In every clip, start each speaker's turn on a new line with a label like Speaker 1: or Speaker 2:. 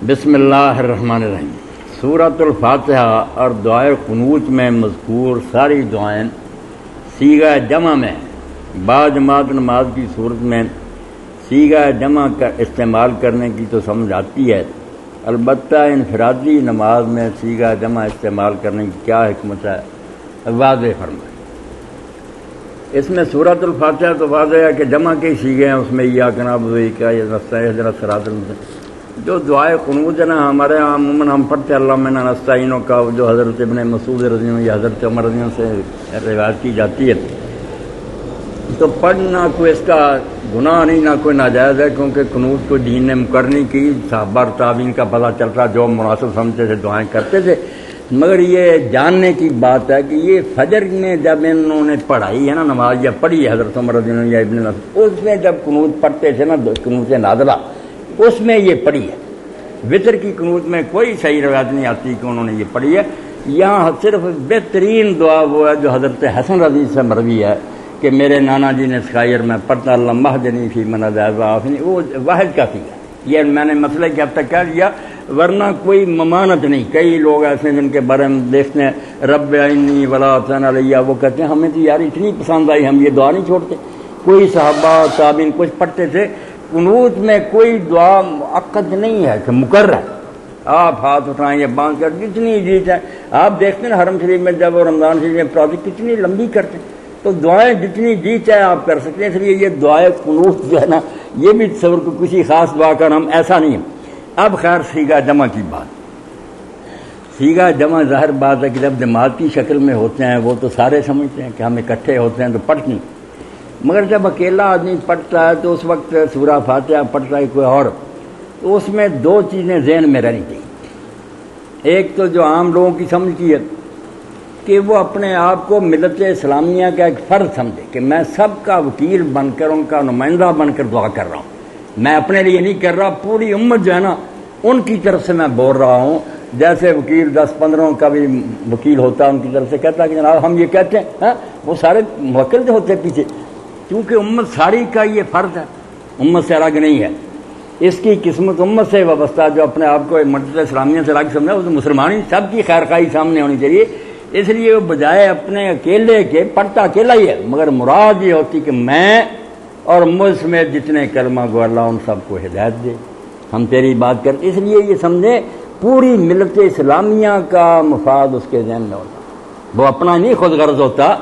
Speaker 1: بسم اللہ الرحمن الرحیم۔ سورۃ الفاتحہ اور دعائے قنوت میں مذکور ساری دعائیں صیغہ جمع میں با جماعت نماز کی صورت میں صیغہ جمع کا استعمال کرنے کی تو سمجھ آتی ہے، البتہ انفرادی نماز میں صیغہ جمع استعمال کرنے کی کیا حکمت ہے واضح فرمائیں۔ اس میں سورۃ الفاتحہ تو واضح ہے کہ جمع کے صیغے ہیں، اس میں ایاک نعبد و ایاک نستعین اہدنا الصراط المستقیم۔ جو دعائے قنوت ہے نا ہمارے یہاں عموماً ہم پڑھتے اللہم انا نستعینک کا، جو حضرت ابن مسعود رضی اللہ عنہ یا حضرت عمر رضی اللہ عنہ سے روایت کی جاتی ہے، تو پڑھنا کوئی اس کا گناہ نہیں، نہ کوئی ناجائز ہے، کیونکہ قنوت کو دین نے مقرر نہیں کی، صحابہ اور تابعین کا پتہ چلتا جو مناسب سمجھتے تھے دعائیں کرتے تھے۔ مگر یہ جاننے کی بات ہے کہ یہ فجر میں جب انہوں نے پڑھائی ہے نا نماز، یا پڑھی ہے حضرت عمر رضی اللہ عنہ یا ابن مسعود، اس میں جب قنوت پڑھتے تھے نا قنوت نازلہ، اس میں یہ پڑھی ہے۔ وطر کی قنوت میں کوئی صحیح روایت نہیں آتی کہ انہوں نے یہ پڑھی ہے۔ یہاں صرف بہترین دعا وہ ہے جو حضرت حسن رضی سے مروی ہے کہ میرے نانا جی نے سکھائی اور میں پڑھتا اللہم اہدنی فی من ہدیت وعافنی، وہ واحد کافی ہے۔ یہ میں نے مسئلہ کہ اب تک کہہ دیا، ورنہ کوئی ممانت نہیں۔ کئی لوگ ایسے ہیں جن کے بارے میں دیکھتے ہیں رب عنی ولا تحزن علی، وہ کہتے ہیں ہمیں تو یار اتنی پسند آئی ہم یہ دعا نہیں چھوڑتے۔ کوئی صحابہ تابعین کچھ پڑھتے تھے۔ قنوت میں کوئی دعا مؤکد نہیں ہے کہ مقرر ہے، آپ ہاتھ اٹھائیں یا باندھ کر جتنی جی چاہے۔ آپ دیکھتے ہیں حرم شریف میں جب رمضان شریف میں پراتی کتنی لمبی کرتے ہیں، تو دعائیں جتنی جی چاہے آپ کر سکتے ہیں۔ اس لیے یہ دعائیں قنوت جو ہے نا، یہ بھی تصور کو کسی خاص دعا کا نام ایسا نہیں ہے۔ اب خیر صیغہ جمع کی بات، صیغہ جمع ظاہر بات ہے کہ جب جماعتی شکل میں ہوتے ہیں وہ تو سارے سمجھتے ہیں کہ ہم اکٹھے ہوتے ہیں تو پڑھتے ہیں، مگر جب اکیلا آدمی پڑھتا ہے تو اس وقت سورہ فاتحہ پڑھتا ہے کوئی اور، تو اس میں دو چیزیں ذہن میں رہنی چاہیے۔ ایک تو جو عام لوگوں کی سمجھ کی ہے کہ وہ اپنے آپ کو ملت اسلامیہ کا ایک فرض سمجھے کہ میں سب کا وکیل بن کر ان کا نمائندہ بن کر دعا کر رہا ہوں، میں اپنے لیے نہیں کر رہا، پوری امت جو ہے نا ان کی طرف سے میں بول رہا ہوں۔ جیسے وکیل 10-15 کا بھی وکیل ہوتا ہے ان کی طرف سے کہتا ہے کہ جناب ہم یہ کہتے ہیں، وہ سارے موکل جو ہوتے ہیں پیچھے، کیونکہ امت ساری کا یہ فرض ہے، امت سے الگ نہیں ہے۔ اس کی قسمت امت سے وابستہ جو اپنے آپ کو ملت اسلامیہ سے الگ سمجھے، وہ تو مسلمان ہی سب کی خیر خواہی سامنے ہونی چاہیے۔ اس لیے وہ بجائے اپنے اکیلے کے پڑھتا اکیلا ہی ہے، مگر مراد یہ ہوتی کہ میں اور مجھ میں جتنے کلمہ گو اللہ ان سب کو ہدایت دے، ہم تیری بات کرتے۔ اس لیے یہ سمجھے پوری ملت اسلامیہ کا مفاد اس کے ذہن میں ہوتا، وہ اپنا نہیں خود غرض ہوتا،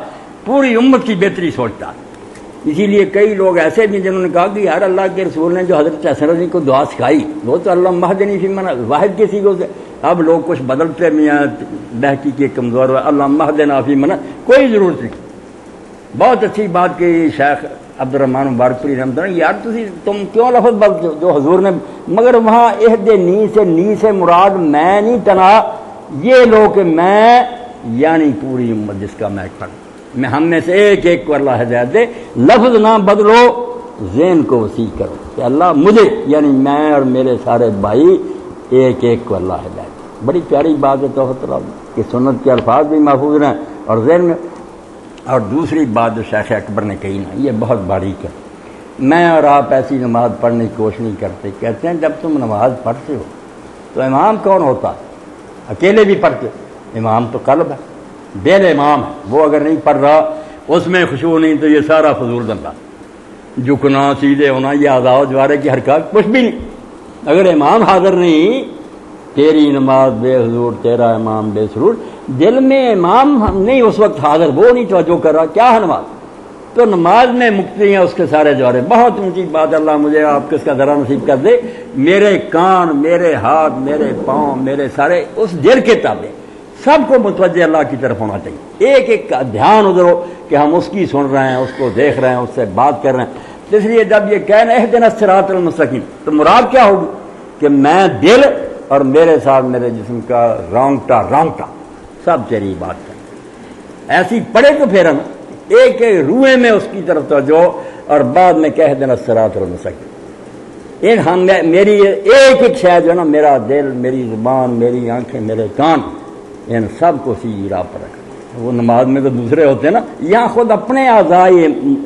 Speaker 1: پوری امت کی بہتری سوچتا۔ اسی لیے کئی لوگ ایسے بھی جنہوں نے کہا کہ یار اللہ کے رسول نے جو حضرت حسن رضی کو دعا سکھائی وہ تو اللہم اہدنی فی من واحد کے سیغوں سے، اب لوگ کچھ بدلتے میاں بہکی کے کمزور ہوئے اللہم اہدنا فی من، کوئی ضرورت نہیں۔ بہت اچھی بات کہ شیخ عبد الرحمن مبارک پوری رحمۃ اللہ، یار تم کیوں لفظ بدلتے ہو جو حضور نے، مگر وہاں نی سے مراد میں نہیں تنا، یہ لو کہ میں یعنی پوری امت جس کا میں پڑھ، میں ہم میں سے ایک ایک کو اللہ ہدایت دے، لفظ نہ بدلو، ذہن کو وسیع کرو کہ اللہ مجھے یعنی میں اور میرے سارے بھائی ایک ایک کو اللہ ہدایت دے۔ بڑی پیاری بات ہے توحید کہ سنت کے الفاظ بھی محفوظ رہیں اور ذہن میں۔ اور دوسری بات جو شیخ اکبر نے کہی نا، یہ بہت باریک ہے، میں اور آپ ایسی نماز پڑھنے کی کوشش نہیں کرتے۔ کہتے ہیں جب تم نماز پڑھتے ہو تو امام کون ہوتا؟ اکیلے بھی پڑھتے، امام تو قلب ہے، دل امام ہے، وہ اگر نہیں پڑھ رہا اس میں خشوع نہیں تو یہ سارا فضول دھندا، جھکنا سیدھے ہونا یہ اعضاء و جوارح کی حرکات کچھ بھی نہیں۔ اگر امام حاضر نہیں، تیری نماز بے حضور، تیرا امام بے سرور، دل میں امام نہیں اس وقت حاضر، وہ نہیں توجہ کر رہا، کیا ہے نماز؟ تو نماز میں مقتدی ہیں اس کے سارے جوارح۔ بہت اونچی بات، اللہ مجھے آپ کس کا ذرا نصیب کر دے، میرے کان، میرے ہاتھ، میرے پاؤں، میرے سارے اس دل کے تابع، سب کو متوجہ اللہ کی طرف ہونا چاہیے، ایک ایک کا دھیان ادھر ہو کہ ہم اس کی سن رہے ہیں، اس کو دیکھ رہے ہیں، اس سے بات کر رہے ہیں۔ اس لیے جب یہ کہنا اہدنا الصراط المستقیم تو مراد کیا ہوگی کہ میں دل اور میرے ساتھ میرے جسم کا رونگٹا سب تیری بات کریں، ایسی پڑھے تو پھر ہم ایک ایک روئے میں اس کی طرف توجہ، اور بعد میں کہہ دینا الصراط المستقیم۔ ہم میری ایک ایک شے جو ہے نا، میرا دل، میری زبان، میری آنکھیں، میرے کان، ان سب کو اسی راہ پر رکھنا۔ وہ نماز میں تو دوسرے ہوتے ہیں نا، یہاں خود اپنے اعضاء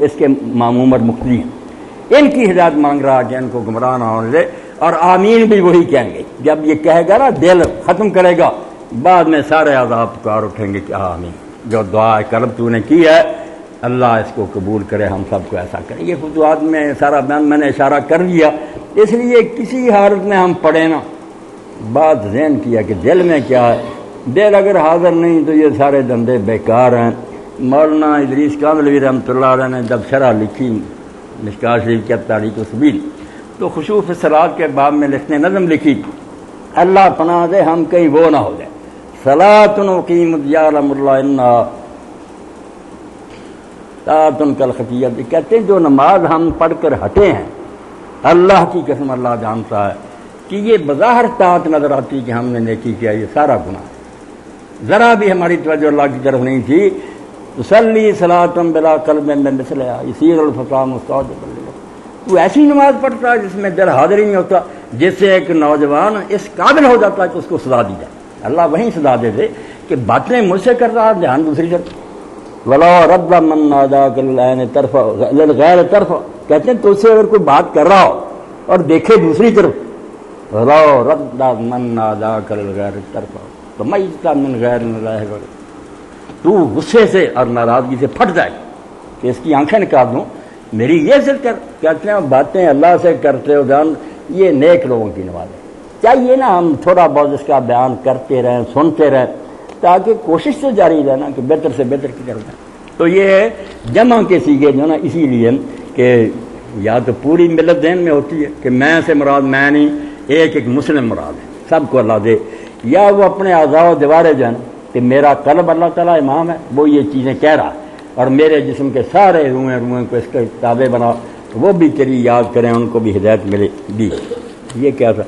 Speaker 1: اس کے ماموم اور مقتدی ہیں، ان کی ہدایت مانگ رہا کہ ان کو گمراہ نہ ہونے دے، اور آمین بھی وہی کہیں گے جب یہ کہے گا نا دل ختم کرے گا، بعد میں سارے عذاب پکار اٹھیں گے کہ آمین، جو دعا قلب تو نے کی ہے اللہ اس کو قبول کرے، ہم سب کو ایسا کرے۔ یہ فتوحات میں سارا بیان میں نے اشارہ کر دیا، اس لیے کسی حالت میں ہم پڑھیں نا، بات ذہن کیا کہ دل میں کیا ہے، دل اگر حاضر نہیں تو یہ سارے دندے بیکار ہیں۔ مولانا ادریس کاملوی رحمۃ اللہ علیہ نے جب شرح لکھی مشکوٰۃ شریف کی تاریخ السبیل تو خشوع فی الصلاۃ کے باب میں لکھنے نظم لکھی، اللہ پناہ دے ہم کہیں وہ نہ ہو جائے، صلاۃ اقیمت یعلم اللہ انا طاعۃ کالخطیۃ، کہتے ہیں جو نماز ہم پڑھ کر ہٹے ہیں، اللہ کی قسم اللہ جانتا ہے کہ یہ بظاہر طاعت نظر آتی کہ ہم نے نیکی کیا، یہ سارا گناہ ہے، ذرا بھی ہماری توجہ اللہ کی طرف نہیں تھی۔ تصلی صلاۃ بلا قلب میں مثلھا یصیر الفتیٰ مستعجبا، تو ایسی نماز پڑھتا ہے جس میں دل حاضر ہی نہیں ہوتا، جس سے ایک نوجوان اس قابل ہو جاتا ہے کہ اس کو سزا دی جائے، اللہ وہیں سزا دے دے کہ باتیں مجھ سے کر رہا دھیان دوسری طرف۔ ولا رد من ناداک للعین طرف للغیر طرف، کہتے ہیں تو اس سے اگر کوئی بات کر رہا ہو اور دیکھے دوسری طرف، ولا رد من ناداک للغیر طرف تمیزت من غیر اللہ، تو غصے سے اور ناراضگی سے پھٹ جائے کہ اس کی آنکھیں نکال دوں، میری یہ ضد کر، کہتے ہیں باتیں اللہ سے کرتے ہو جان، یہ نیک لوگوں کی نماز ہے۔ چاہیے نا ہم تھوڑا بہت اس کا بیان کرتے رہیں، سنتے رہیں، تاکہ کوشش سے جاری رہنا کہ بہتر سے بہتر کی طرف جائیں۔ تو یہ جمع کے سیگے جو نا اسی لیے کہ یا تو پوری ملت ذہن میں ہوتی ہے کہ میں سے مراد میں نہیں، ایک ایک مسلم مراد ہے، سب کو اللہ دے، یا وہ اپنے اعضاء و جوارے جو ہیں کہ میرا قلب اللہ تعالیٰ امام ہے، وہ یہ چیزیں کہہ رہا ہے، اور میرے جسم کے سارے روئیں کو اس کے تابع بنا، وہ بھی تیری یاد کریں، ان کو بھی ہدایت ملے دی۔ یہ کیا تھا؟